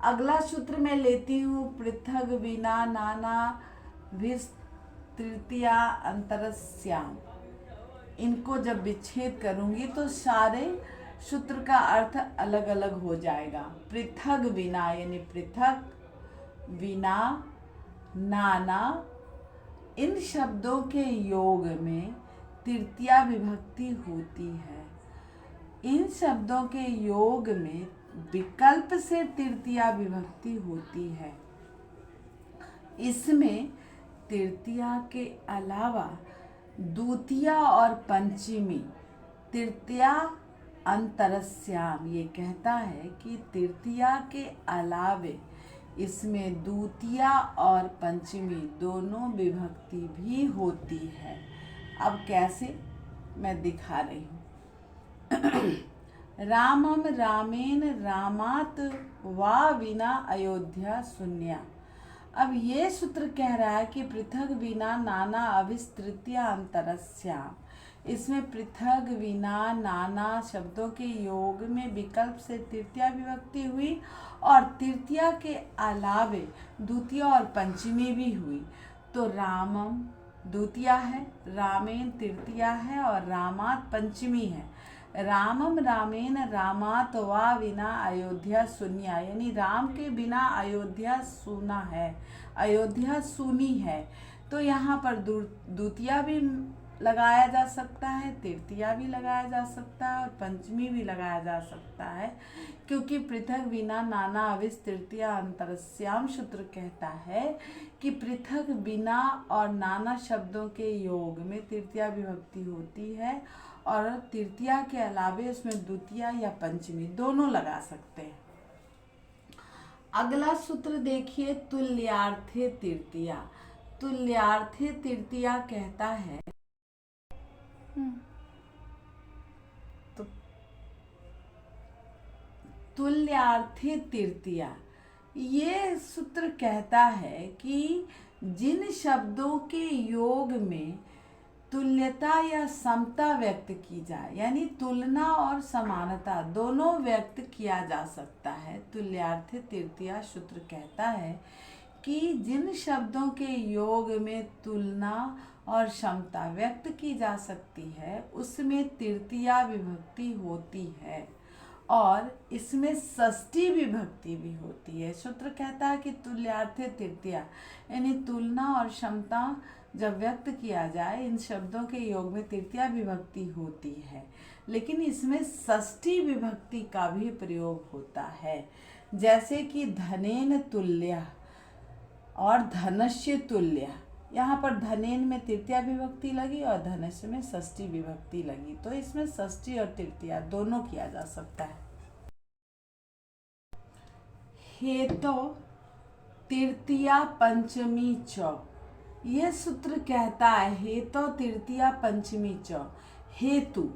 A: अगला सूत्र मैं लेती हूँ, पृथक विना नाना विस तृतीया अंतरस्याम। इनको जब विच्छेद करूंगी तो सारे सूत्र का अर्थ अलग अलग हो जाएगा। पृथक विना यानी पृथक, विना, नाना, इन शब्दों के योग में तृतीया विभक्ति होती है। इन शब्दों के योग में विकल्प से तृतीया विभक्ति होती है। इसमें तृतीया के अलावा द्वितीया और पंचमी, तृतीया अंतरस्याम, ये कहता है कि तृतीया के अलावे इसमें द्वितीया और पंचमी दोनों विभक्ति भी होती है। अब कैसे, मैं दिखा रही हूँ। रामम रामेन रामात वा विना अयोध्या शून्या। अब ये सूत्र कह रहा है कि पृथक विना नाना अविस तृतीया अंतरस्याम। इसमें पृथक, विना, नाना शब्दों के योग में विकल्प से तृतीया विभक्ति हुई और तृतीया के अलावे द्वितीया और पंचमी भी हुई। तो रामम द्वितीया है, रामेन तृतीया है और रामात पंचमी है। रामम रामेन रामात वा विना अयोध्या शून्या, यानी राम के बिना अयोध्या सूना है, अयोध्या सूनी है। तो यहाँ पर द्वितीया भी लगाया जा सकता है, तृतीया भी लगाया जा सकता है और पंचमी भी लगाया जा सकता है, क्योंकि पृथक विना नाना अविस तृतीया अंतरस्याम सूत्र कहता है कि पृथक, बिना और नाना शब्दों के योग में तृतीया विभक्ति होती है और तृतीया के अलावे उसमें द्वितीया या पंचमी दोनों लगा सकते हैं। अगला सूत्र देखिए, तुल्यार्थे तृतीया। तुल्यार्थे तृतीया कहता है तो तुल्यार्थे तृतीया, ये सूत्र कहता है कि जिन शब्दों के योग में तुल्यता या समता व्यक्त की जाए, यानी तुलना और समानता दोनों व्यक्त किया जा सकता है। तुल्यार्थे तृतीया सूत्र कहता है कि जिन शब्दों के योग में तुलना और समता व्यक्त की जा सकती है उसमें तृतीया विभक्ति होती है और इसमें षष्ठी विभक्ति भी होती है। सूत्र कहता है कि तुल्यार्थे तृतीया, यानी तुलना और क्षमता जब व्यक्त किया जाए इन शब्दों के योग में तृतीया विभक्ति होती है, लेकिन इसमें षष्ठी विभक्ति का भी प्रयोग होता है। जैसे कि धनेन तुल्य और धनस्य तुल्य, यहाँ पर धनेन में तृतीया विभक्ति लगी और धनस्य में षष्ठी विभक्ति लगी, तो इसमें षष्ठी और तृतीया दोनों किया जा सकता है। हेतो तृतीया पंचमी च, यह सूत्र कहता है हेतो तृतीया पंचमी च, हेतु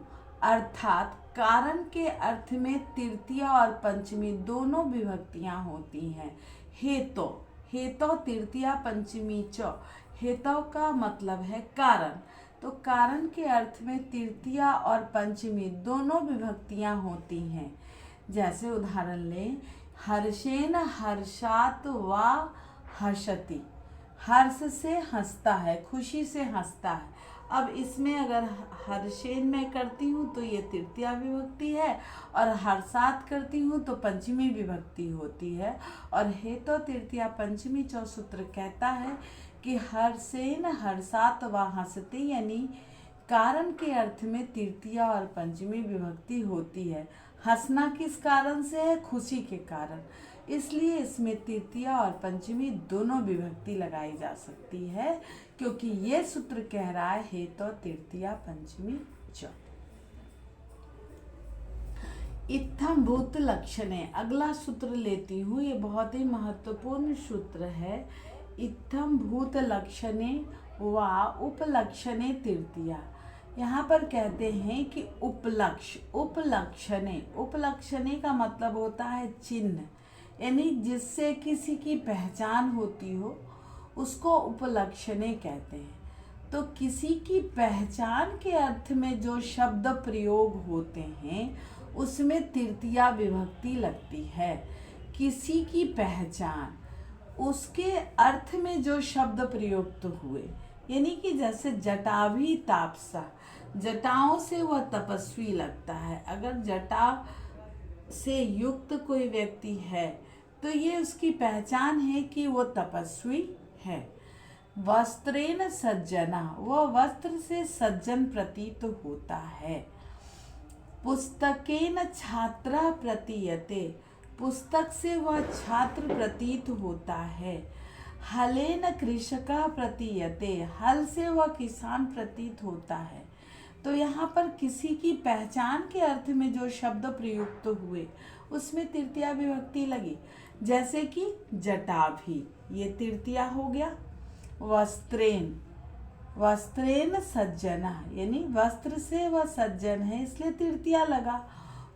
A: अर्थात कारण के अर्थ में तृतीया और पंचमी दोनों विभक्तियां होती हैं। हेतो, हेतो तृतीया पंचमी च, हेतु का मतलब है कारण, तो कारण के अर्थ में तृतीया और पंचमी दोनों विभक्तियां होती हैं। जैसे उदाहरण लें, हर्षेन हर्षात व हर्षति, हर्ष से हंसता है, खुशी से हंसता है। अब इसमें अगर हर्षेन में करती हूँ तो ये तृतीया विभक्ति है, और हर्षात करती हूँ तो पंचमी विभक्ति होती है। और हेतो तृतीया पंचमी चौ सूत्र कहता है कि हर्षेन हर्षात व हंसते, यानी कारण के अर्थ में तृतीया और पंचमी विभक्ति होती है। हंसना किस कारण से है? खुशी के कारण, इसलिए इसमें तृतीया और पंचमी दोनों विभक्ति लगाई जा सकती है, क्योंकि ये सूत्र कह रहा है हेतो तृतीया पंचमी च। इत्थम भूत लक्षणे, अगला सूत्र लेती हूँ, ये बहुत ही महत्वपूर्ण सूत्र है। इत्थम भूत लक्षणे व उपलक्षणे तृतीया, यहाँ पर कहते हैं कि उपलक्ष्य, उपलक्षणे, उपलक्षणे का मतलब होता है चिन्ह, यानी जिससे किसी की पहचान होती हो उसको उपलक्षणे कहते हैं। तो किसी की पहचान के अर्थ में जो शब्द प्रयोग होते हैं उसमें तृतीया विभक्ति लगती है। किसी की पहचान, उसके अर्थ में जो शब्द प्रयुक्त हुए, यानी कि जैसे जटाभी तापसा, जटाओं से वह तपस्वी लगता है। अगर जटा से युक्त कोई व्यक्ति है तो ये उसकी पहचान है कि वो तपस्वी है। वस्त्रेण सज्जना, वह वस्त्र से सज्जन प्रतीत होता है। पुस्तकेन छात्रा प्रतीयते, पुस्तक से वह छात्र प्रतीत होता है। हलेन कृषका प्रतीयते, हल से वह किसान प्रतीत होता है। तो यहाँ पर किसी की पहचान के अर्थ में जो शब्द प्रयुक्त हुए उसमें तृतीया विभक्ति लगी। जैसे कि जटाभी, ये तृतीया हो गया। वस्त्रेन, वस्त्रेन सज्जना, यानी वस्त्र से वह सज्जन है इसलिए तृतीया लगा।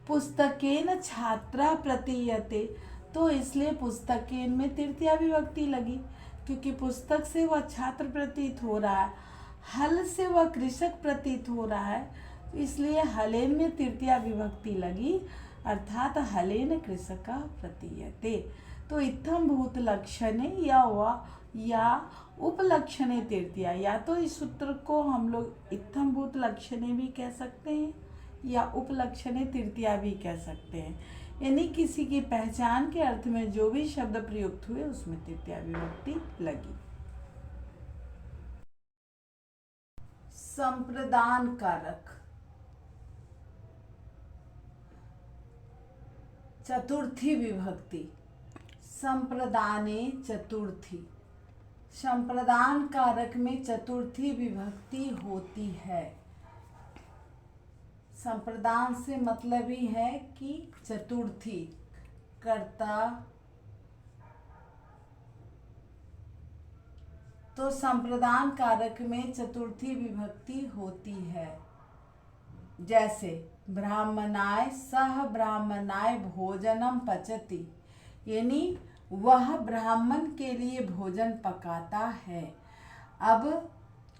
A: पुस्तकेन छात्रा प्रतीयते, तो इसलिए पुस्तकेन में तृतीया विभक्ति लगी, क्योंकि पुस्तक से वह छात्र प्रतीत हो रहा है। हल से वह कृषक प्रतीत हो रहा है, इसलिए हलेन में तृतीया विभक्ति लगी, अर्थात हलेन कृषका प्रतीयते। तो इत्थम भूत लक्षणे या उपलक्षणे तृतीया, या तो इस सूत्र को हम लोग इत्थम भूत लक्षणे भी कह सकते हैं या उपलक्षणे तृतीया भी कह सकते हैं, यानी किसी की पहचान के अर्थ में जो भी शब्द प्रयुक्त हुए उसमें तृतीया विभक्ति लगी। संप्रदान कारक, चतुर्थी विभक्ति, संप्रदाने चतुर्थी, संप्रदान कारक में चतुर्थी विभक्ति होती है। संप्रदान से मतलब ही है कि चतुर्थी, कर्ता, तो संप्रदान कारक में चतुर्थी विभक्ति होती है। जैसे ब्राह्मणाय सह ब्राह्मणाय भोजनम पचति, यानी वह ब्राह्मण के लिए भोजन पकाता है। अब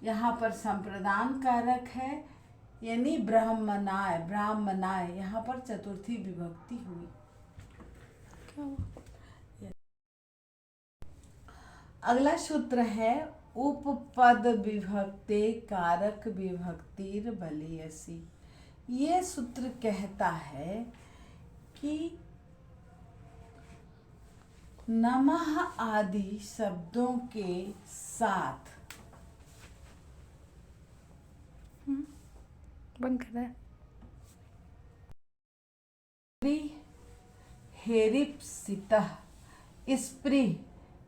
A: यहाँ पर संप्रदान कारक है, यानी ब्राह्मणाय, ब्राह्मणाय, यहाँ पर चतुर्थी विभक्ति हुई। अगला सूत्र है उपपद विभक्ते कारक विभक्तिर बलियसी। ये सूत्र कहता है कि नमः आदि शब्दों के साथ
B: बंद कर रहा है।
A: हेरिप्सितः स्प्री,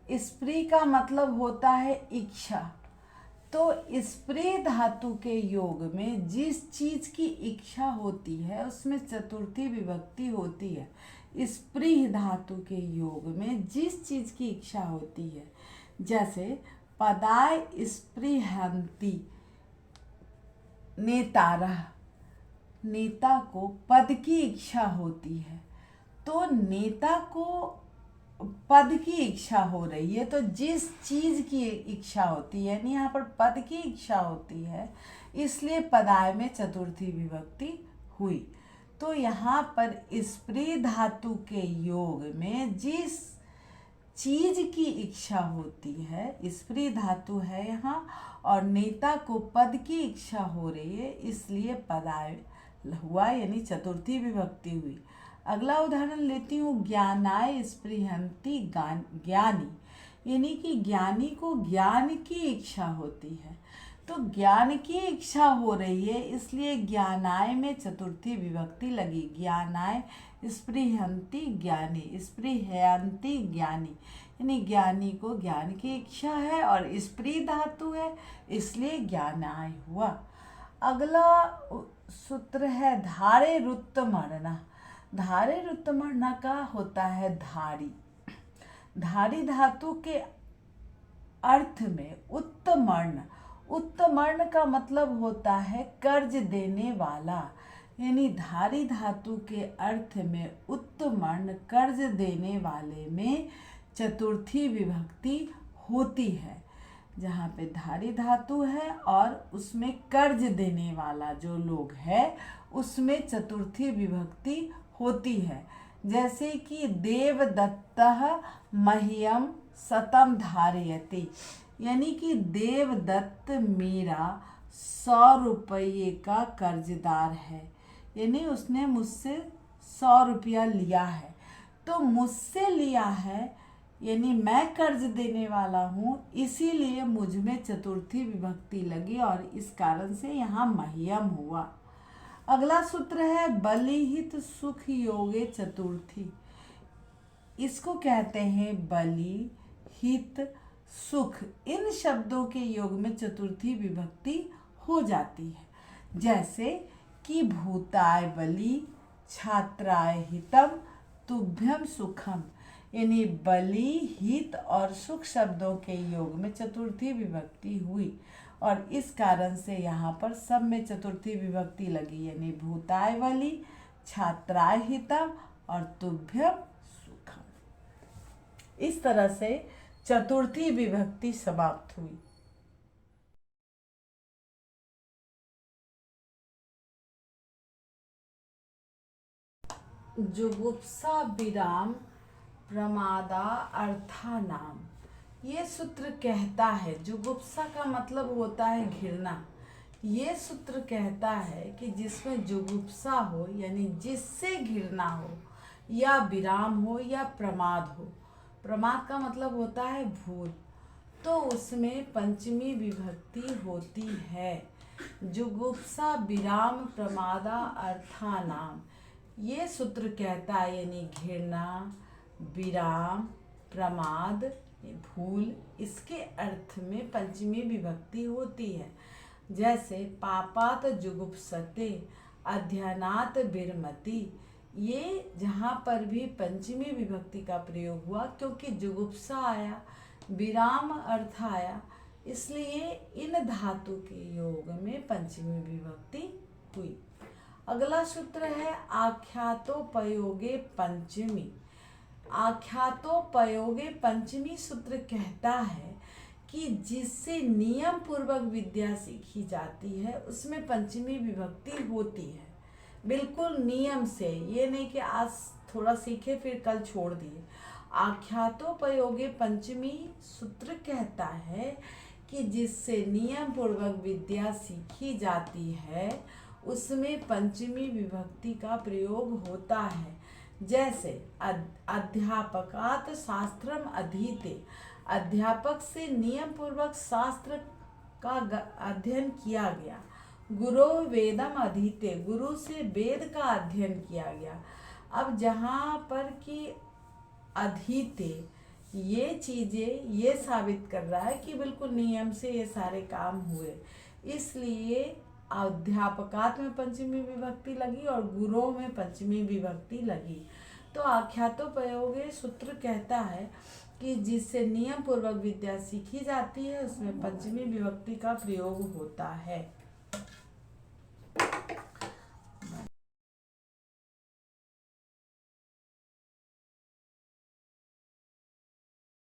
A: स्प्री का मतलब होता है इच्छा। तो स्प्री धातु के योग में जिस चीज की इच्छा होती है उसमें चतुर्थी विभक्ति होती है। स्प्री धातु के योग में जिस चीज की इच्छा होती है, जैसे पदाय स्पृहन्ति नेतारः, नेता को पद की इच्छा होती है। तो नेता को पद की इच्छा हो रही है, तो जिस चीज की इच्छा होती है, यानी यहाँ पर पद की इच्छा होती है, इसलिए पदाय में चतुर्थी विभक्ति हुई। तो यहाँ पर स्प्री धातु के योग में जिस चीज की इच्छा होती है, स्प्री धातु है यहाँ, और नेता को पद की इच्छा हो रही है, इसलिए पदाय हुआ, यानी चतुर्थी विभक्ति हुई। अगला उदाहरण लेती हूँ, ज्ञानाय स्पृहन्ति ज्ञानी, यानी कि ज्ञानी को ज्ञान की इच्छा होती है। तो ज्ञान की इच्छा हो रही है, इसलिए ज्ञानाय में चतुर्थी विभक्ति लगी। ज्ञानाय स्पृहन्ति ज्ञानी, स्पृहयन्ति ज्ञानी, यानी ज्ञानी को ज्ञान की इच्छा है और स्पृह धातु है, इसलिए ज्ञानाय हुआ। अगला सूत्र है धारे रुत्तमर्णः। धारे रुत्तमर्णः का होता है धारी। धारी धातु के अर्थ में उत्तमर्ण, उत्तमर्ण का मतलब होता है कर्ज देने वाला, यानी धारी धातु के अर्थ में उत्तमर्ण कर्ज देने वाले में चतुर्थी विभक्ति होती है। जहाँ पे धारी धातु है और उसमें कर्ज देने वाला जो लोग है उसमें चतुर्थी विभक्ति होती है। जैसे कि देवदत्तः मह्यम शतम धारयति, यानी कि देवदत्त मेरा 100 रुपये का कर्जदार है, यानी उसने मुझसे 100 रुपया लिया है। तो मुझसे लिया है यानी मैं कर्ज देने वाला हूँ, इसीलिए मुझ में चतुर्थी विभक्ति लगी और इस कारण से यहाँ मह्यम हुआ। अगला सूत्र है बलिहित सुख योगे चतुर्थी। इसको कहते हैं बलि हित सुख, इन शब्दों के योग में चतुर्थी विभक्ति हो जाती है। जैसे कि भूताय बलि छात्राय हितम तुभ्यम सुखम, यानी बलि हित और सुख शब्दों के योग में चतुर्थी विभक्ति हुई और इस कारण से यहाँ पर सब में चतुर्थी विभक्ति लगी, यानी भूताय बलि छात्राय हितम और तुभ्यम सुखम। इस तरह से चतुर्थी विभक्ति समाप्त हुई। जुगुप्सा विराम प्रमादा अर्थानाम, ये सूत्र कहता है, जुगुप्सा का मतलब होता है घृणा। ये सूत्र कहता है कि जिसमें जुगुप्सा हो यानी जिससे घृणा हो, या विराम हो या प्रमाद हो, प्रमाद का मतलब होता है भूल, तो उसमें पंचमी विभक्ति होती है। जुगुप्सा विराम प्रमादा अर्थानाम, ये सूत्र कहता है यानी घृणा विराम प्रमाद भूल, इसके अर्थ में पंचमी विभक्ति होती है। जैसे पापात जुगुप्सते अध्ययनात विरमति, ये जहाँ पर भी पंचमी विभक्ति का प्रयोग हुआ क्योंकि जुगुप्सा आया, विराम अर्थ आया, इसलिए इन धातु के योग में पंचमी विभक्ति हुई। अगला सूत्र है आख्यातोपयोगे पंचमी। आख्यातोपयोगे पंचमी सूत्र कहता है कि जिससे नियम पूर्वक विद्या सीखी जाती है उसमें पंचमी विभक्ति होती है, बिल्कुल नियम से, ये नहीं कि आज थोड़ा सीखे फिर कल छोड़ दिए। आख्यातोपयोगे पंचमी सूत्र कहता है कि जिससे नियम पूर्वक विद्या सीखी जाती है उसमें पंचमी विभक्ति का प्रयोग होता है। जैसे अध्यापकात् शास्त्रम अधीते, अध्यापक से नियम पूर्वक शास्त्र का अध्ययन किया गया। गुरो वेदम अधीते, गुरु से वेद का अध्ययन किया गया। अब जहाँ पर कि अधीते, ये चीज़ें ये साबित कर रहा है कि बिल्कुल नियम से ये सारे काम हुए, इसलिए अध्यापकात में पंचमी विभक्ति लगी और गुरो में पंचमी विभक्ति लगी। तो आख्यातो प्रयोगे सूत्र कहता है कि जिससे नियम पूर्वक विद्या सीखी जाती है उसमें पंचमी विभक्ति का प्रयोग होता है।